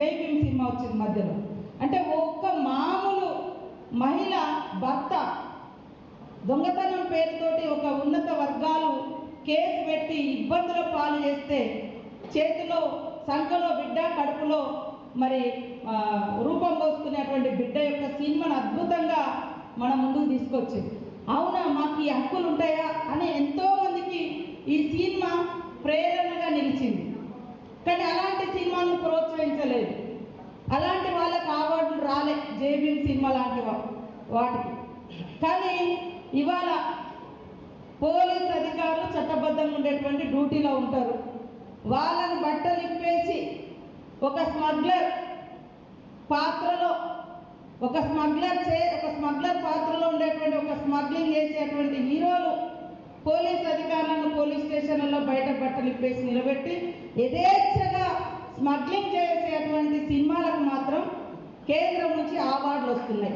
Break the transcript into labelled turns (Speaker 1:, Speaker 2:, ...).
Speaker 1: జై భీమ్ సినిమా వచ్చింది మధ్యలో. అంటే ఒక్క మామూలు మహిళ భర్త దొంగతనం పేరుతోటి ఒక ఉన్నత వర్గాలు కేసు పెట్టి ఇబ్బందుల పాలు చేస్తే చేతిలో సంఖలో బిడ్డ, కడుపులో మరి రూపం పోసుకునేటువంటి బిడ్డ యొక్క సినిమాను అద్భుతంగా మన ముందుకు తీసుకొచ్చింది. అవునా, మాకు ఈ హక్కులు ఉంటాయా అని ఎంతోమందికి ఈ సినిమా ప్రేరణగా నిలిచింది. కానీ అలాంటి సినిమాను ప్రోత్సహించలేదు. అలాంటి వాళ్ళకి అవార్డులు రాలే జై భీమ్ సినిమా లాంటి వాటికి. కానీ ఇవాళ పోలీస్ అధికారులు చట్టబద్ధంగా ఉండేటువంటి డ్యూటీలో ఉంటారు. వాళ్ళని బట్టలు ఇప్పేసి ఒక స్మగ్లర్ పాత్రలో ఒక స్మగ్లర్ పాత్రలో ఉండేటువంటి ఒక స్మగ్లింగ్ చేసేటువంటి హీరోలు పోలీస్ అధికారులను పోలీస్ స్టేషన్లలో బయట బట్టలు ఇప్పేసి నిలబెట్టి యథేచ్ఛగా స్మగ్లింగ్ చేసేటువంటి సినిమాలకు మాత్రం కేంద్రం నుంచి అవార్డులు వస్తున్నాయి.